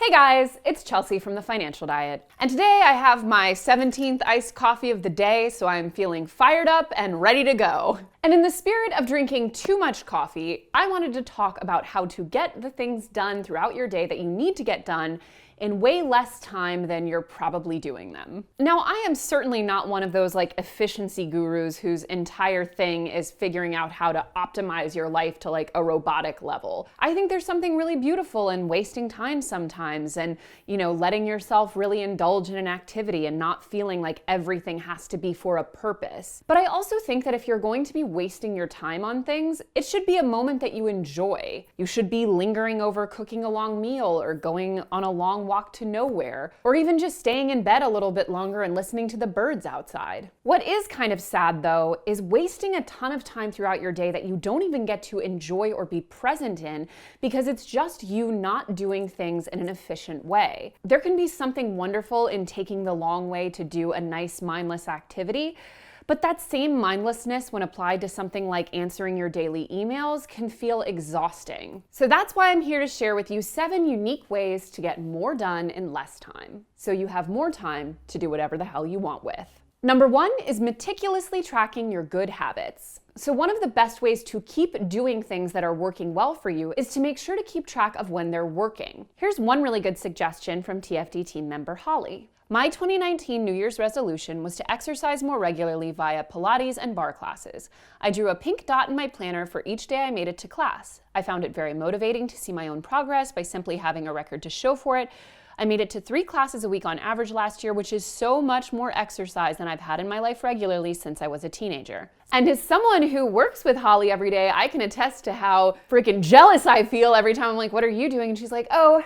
Hey guys, it's Chelsea from The Financial Diet. And today I have my 17th iced coffee of the day, so I'm feeling fired up and ready to go. And in the spirit of drinking too much coffee, I wanted to talk about how to get the things done throughout your day that you need to get done in way less time than you're probably doing them. Now, I am certainly not one of those efficiency gurus whose entire thing is figuring out how to optimize your life to a robotic level. I think there's something really beautiful in wasting time sometimes and, letting yourself really indulge in an activity and not feeling like everything has to be for a purpose. But I also think that if you're going to be wasting your time on things, it should be a moment that you enjoy. You should be lingering over cooking a long meal or going on a long walk to nowhere, or even just staying in bed a little bit longer and listening to the birds outside. What is kind of sad though is wasting a ton of time throughout your day that you don't even get to enjoy or be present in because it's just you not doing things in an efficient way. There can be something wonderful in taking the long way to do a nice mindless activity, but that same mindlessness, when applied to something like answering your daily emails, can feel exhausting. So that's why I'm here to share with you 7 unique ways to get more done in less time, so you have more time to do whatever the hell you want with. Number 1 is meticulously tracking your good habits. So one of the best ways to keep doing things that are working well for you is to make sure to keep track of when they're working. Here's one really good suggestion from TFD team member Holly. My 2019 New Year's resolution was to exercise more regularly via Pilates and barre classes. I drew a pink dot in my planner for each day I made it to class. I found it very motivating to see my own progress by simply having a record to show for it. I made it to 3 classes a week on average last year, which is so much more exercise than I've had in my life regularly since I was a teenager. And as someone who works with Holly every day, I can attest to how freaking jealous I feel every time I'm like, what are you doing? And she's like, oh,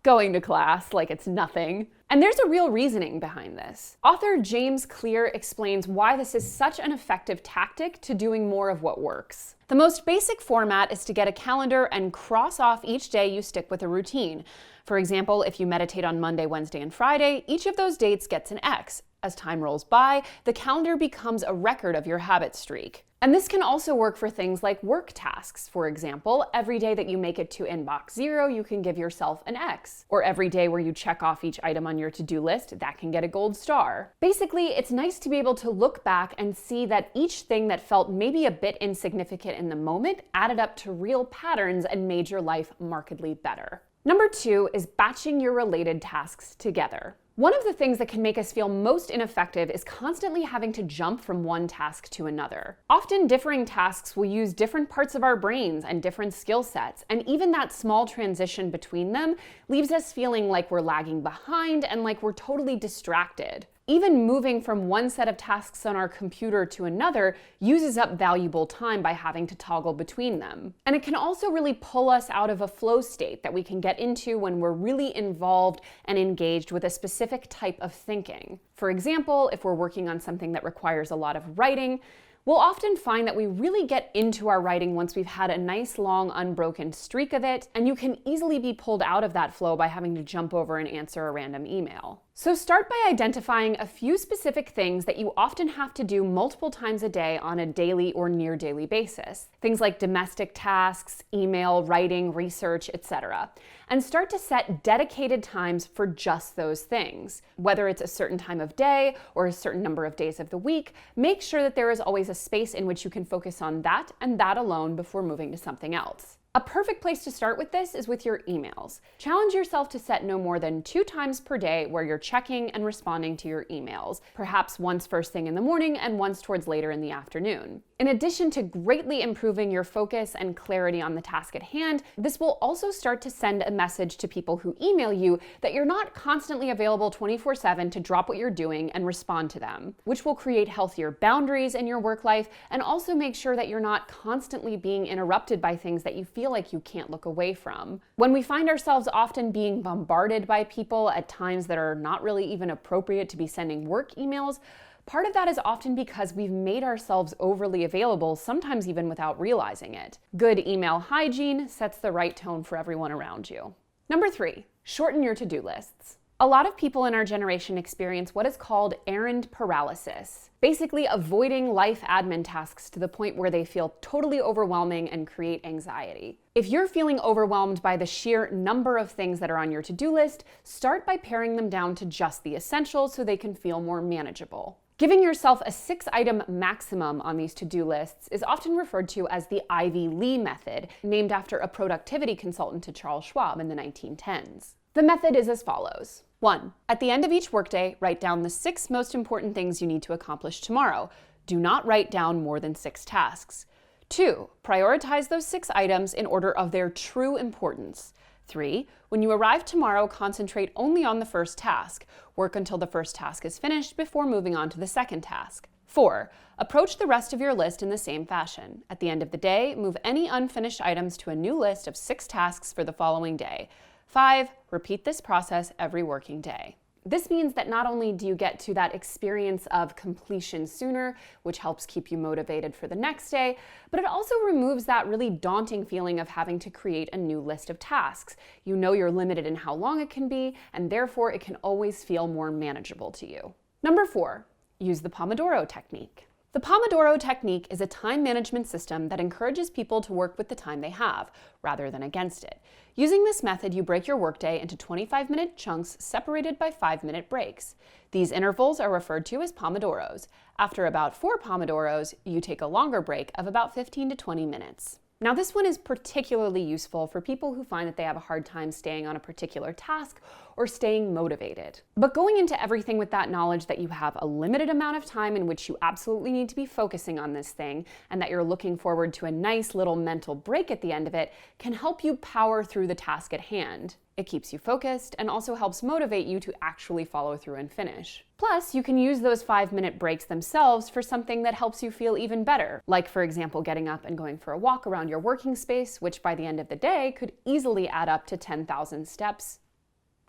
going to class like it's nothing. And there's a real reasoning behind this. Author James Clear explains why this is such an effective tactic to doing more of what works. The most basic format is to get a calendar and cross off each day you stick with a routine. For example, if you meditate on Monday, Wednesday, and Friday, each of those dates gets an X. As time rolls by, the calendar becomes a record of your habit streak. And this can also work for things like work tasks. For example, every day that you make it to inbox 0, you can give yourself an X. Or every day where you check off each item on your to-do list, that can get a gold star. Basically, it's nice to be able to look back and see that each thing that felt maybe a bit insignificant in the moment added up to real patterns and made your life markedly better. Number 2 is batching your related tasks together. One of the things that can make us feel most ineffective is constantly having to jump from one task to another. Often differing tasks will use different parts of our brains and different skill sets, and even that small transition between them leaves us feeling like we're lagging behind and like we're totally distracted. Even moving from one set of tasks on our computer to another uses up valuable time by having to toggle between them. And it can also really pull us out of a flow state that we can get into when we're really involved and engaged with a specific type of thinking. For example, if we're working on something that requires a lot of writing, we'll often find that we really get into our writing once we've had a nice long unbroken streak of it, and you can easily be pulled out of that flow by having to jump over and answer a random email. So start by identifying a few specific things that you often have to do multiple times a day on a daily or near daily basis. Things like domestic tasks, email, writing, research, etc. And start to set dedicated times for just those things. Whether it's a certain time of day or a certain number of days of the week, make sure that there is always a space in which you can focus on that and that alone before moving to something else. A perfect place to start with this is with your emails. Challenge yourself to set no more than 2 times per day where you're checking and responding to your emails, perhaps once first thing in the morning and once towards later in the afternoon. In addition to greatly improving your focus and clarity on the task at hand, this will also start to send a message to people who email you that you're not constantly available 24/7 to drop what you're doing and respond to them, which will create healthier boundaries in your work life and also make sure that you're not constantly being interrupted by things that you feel like you can't look away from. When we find ourselves often being bombarded by people at times that are not really even appropriate to be sending work emails, part of that is often because we've made ourselves overly available, sometimes even without realizing it. Good email hygiene sets the right tone for everyone around you. Number 3, shorten your to-do lists. A lot of people in our generation experience what is called errand paralysis, basically avoiding life admin tasks to the point where they feel totally overwhelming and create anxiety. If you're feeling overwhelmed by the sheer number of things that are on your to-do list, start by paring them down to just the essentials so they can feel more manageable. Giving yourself a 6-item maximum on these to-do lists is often referred to as the Ivy Lee method, named after a productivity consultant to Charles Schwab in the 1910s. The method is as follows. 1. At the end of each workday, write down the 6 most important things you need to accomplish tomorrow. Do not write down more than 6 tasks. 2. Prioritize those 6 items in order of their true importance. 3. When you arrive tomorrow, concentrate only on the first task. Work until the first task is finished before moving on to the second task. 4. Approach the rest of your list in the same fashion. At the end of the day, move any unfinished items to a new list of 6 tasks for the following day. 5. Repeat this process every working day. This means that not only do you get to that experience of completion sooner, which helps keep you motivated for the next day, but it also removes that really daunting feeling of having to create a new list of tasks. You know you're limited in how long it can be, and therefore it can always feel more manageable to you. Number 4, use the Pomodoro Technique. The Pomodoro Technique is a time management system that encourages people to work with the time they have, rather than against it. Using this method, you break your workday into 25-minute chunks separated by 5-minute breaks. These intervals are referred to as Pomodoros. After about 4 Pomodoros, you take a longer break of about 15 to 20 minutes. Now, this one is particularly useful for people who find that they have a hard time staying on a particular task or staying motivated. But going into everything with that knowledge that you have a limited amount of time in which you absolutely need to be focusing on this thing, and that you're looking forward to a nice little mental break at the end of it, can help you power through the task at hand. It keeps you focused and also helps motivate you to actually follow through and finish. Plus, you can use those 5-minute breaks themselves for something that helps you feel even better, like for example getting up and going for a walk around your working space, which by the end of the day could easily add up to 10,000 steps.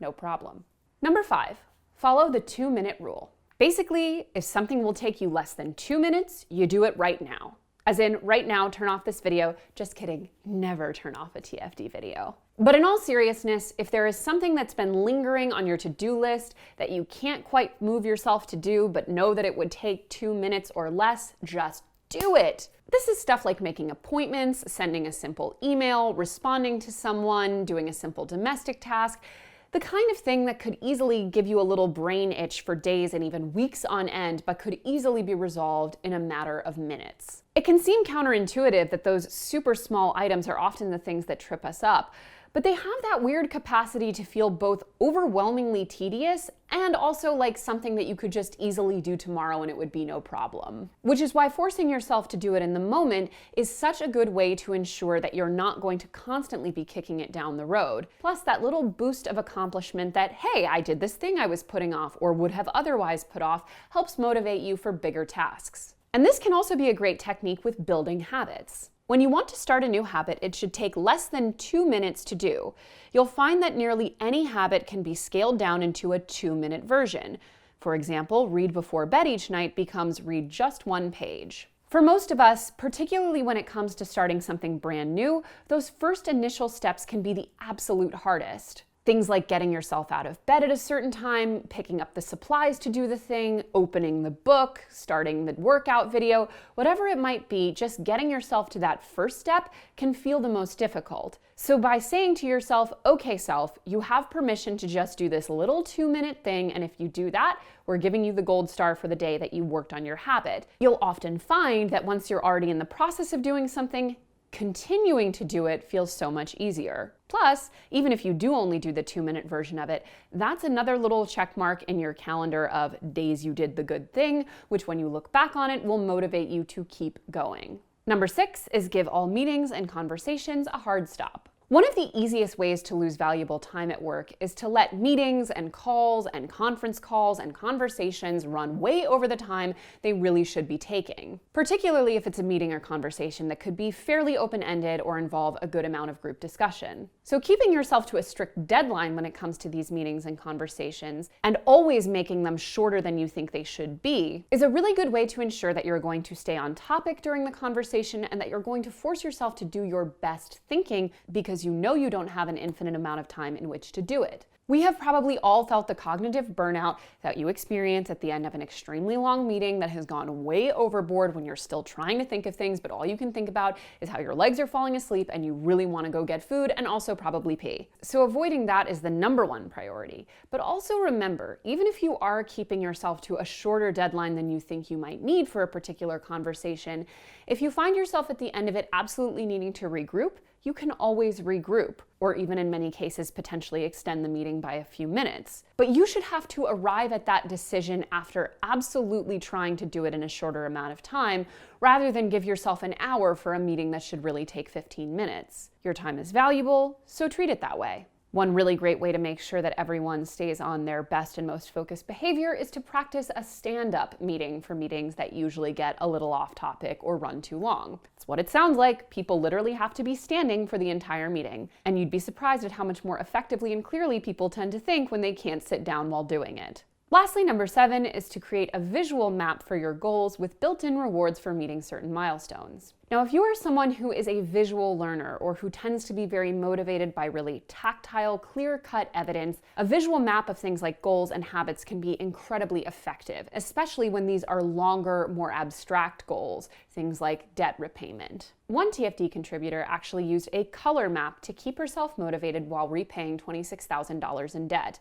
No problem. Number 5, follow the 2-minute rule. Basically, if something will take you less than 2 minutes, you do it right now. As in, right now, turn off this video. Just kidding, never turn off a TFD video. But in all seriousness, if there is something that's been lingering on your to-do list that you can't quite move yourself to do, but know that it would take 2 minutes or less, just do it. This is stuff like making appointments, sending a simple email, responding to someone, doing a simple domestic task. The kind of thing that could easily give you a little brain itch for days and even weeks on end, but could easily be resolved in a matter of minutes. It can seem counterintuitive that those super small items are often the things that trip us up, but they have that weird capacity to feel both overwhelmingly tedious and also like something that you could just easily do tomorrow and it would be no problem. Which is why forcing yourself to do it in the moment is such a good way to ensure that you're not going to constantly be kicking it down the road. Plus that little boost of accomplishment that, hey, I did this thing I was putting off or would have otherwise put off, helps motivate you for bigger tasks. And this can also be a great technique with building habits. When you want to start a new habit, it should take less than 2 minutes to do. You'll find that nearly any habit can be scaled down into a 2-minute version. For example, read before bed each night becomes read just 1 page. For most of us, particularly when it comes to starting something brand new, those first initial steps can be the absolute hardest. Things like getting yourself out of bed at a certain time, picking up the supplies to do the thing, opening the book, starting the workout video, whatever it might be, just getting yourself to that first step can feel the most difficult. So by saying to yourself, okay self, you have permission to just do this little 2-minute thing, and if you do that, we're giving you the gold star for the day that you worked on your habit. You'll often find that once you're already in the process of doing something, continuing to do it feels so much easier. Plus, even if you do only do the 2-minute version of it, that's another little check mark in your calendar of days you did the good thing, which when you look back on it will motivate you to keep going. Number 6 is give all meetings and conversations a hard stop. One of the easiest ways to lose valuable time at work is to let meetings and calls and conference calls and conversations run way over the time they really should be taking, particularly if it's a meeting or conversation that could be fairly open-ended or involve a good amount of group discussion. So keeping yourself to a strict deadline when it comes to these meetings and conversations, and always making them shorter than you think they should be, is a really good way to ensure that you're going to stay on topic during the conversation and that you're going to force yourself to do your best thinking because you know you don't have an infinite amount of time in which to do it. We have probably all felt the cognitive burnout that you experience at the end of an extremely long meeting that has gone way overboard when you're still trying to think of things, but all you can think about is how your legs are falling asleep and you really want to go get food and also probably pee. So avoiding that is the number one priority. But also remember, even if you are keeping yourself to a shorter deadline than you think you might need for a particular conversation, if you find yourself at the end of it absolutely needing to regroup, you can always regroup, or even in many cases potentially extend the meeting by a few minutes. But you should have to arrive at that decision after absolutely trying to do it in a shorter amount of time, rather than give yourself an hour for a meeting that should really take 15 minutes. Your time is valuable, so treat it that way. One really great way to make sure that everyone stays on their best and most focused behavior is to practice a stand-up meeting for meetings that usually get a little off topic or run too long. It's what it sounds like. People literally have to be standing for the entire meeting. And you'd be surprised at how much more effectively and clearly people tend to think when they can't sit down while doing it. Lastly, number 7 is to create a visual map for your goals with built-in rewards for meeting certain milestones. Now, if you are someone who is a visual learner or who tends to be very motivated by really tactile, clear-cut evidence, a visual map of things like goals and habits can be incredibly effective, especially when these are longer, more abstract goals, things like debt repayment. One TFD contributor actually used a color map to keep herself motivated while repaying $26,000 in debt.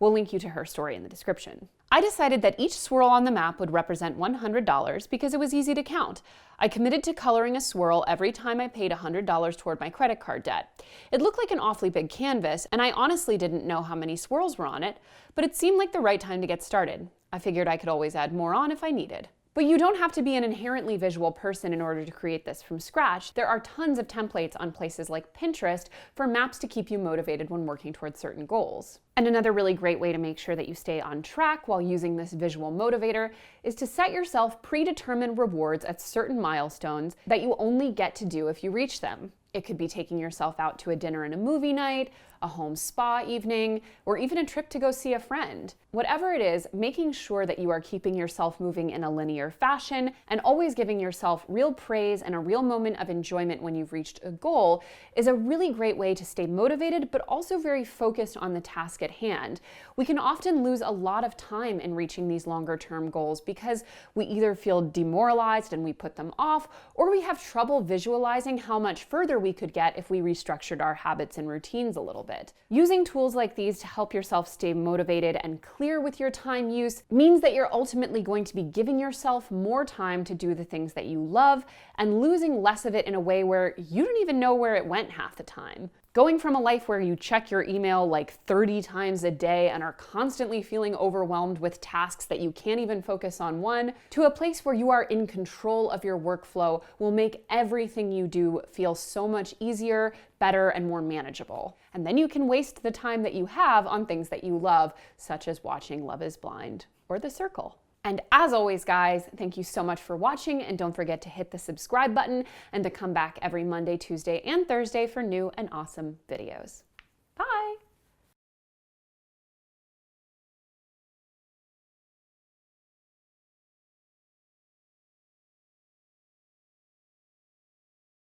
We'll link you to her story in the description. I decided that each swirl on the map would represent $100 because it was easy to count. I committed to coloring a swirl every time I paid $100 toward my credit card debt. It looked like an awfully big canvas, and I honestly didn't know how many swirls were on it, but it seemed like the right time to get started. I figured I could always add more on if I needed. But you don't have to be an inherently visual person in order to create this from scratch. There are tons of templates on places like Pinterest for maps to keep you motivated when working towards certain goals. And another really great way to make sure that you stay on track while using this visual motivator is to set yourself predetermined rewards at certain milestones that you only get to do if you reach them. It could be taking yourself out to a dinner and a movie night, a home spa evening, or even a trip to go see a friend. Whatever it is, making sure that you are keeping yourself moving in a linear fashion and always giving yourself real praise and a real moment of enjoyment when you've reached a goal is a really great way to stay motivated, but also very focused on the task at hand. We can often lose a lot of time in reaching these longer term goals because we either feel demoralized and we put them off, or we have trouble visualizing how much further we could get if we restructured our habits and routines a little bit. Using tools like these to help yourself stay motivated and clear with your time use means that you're ultimately going to be giving yourself more time to do the things that you love and losing less of it in a way where you don't even know where it went half the time. Going from a life where you check your email like 30 times a day and are constantly feeling overwhelmed with tasks that you can't even focus on one, to a place where you are in control of your workflow will make everything you do feel so much easier, better, and more manageable. And then you can waste the time that you have on things that you love, such as watching Love is Blind or The Circle. And as always, guys, thank you so much for watching, and don't forget to hit the subscribe button and to come back every Monday, Tuesday, and Thursday for new and awesome videos.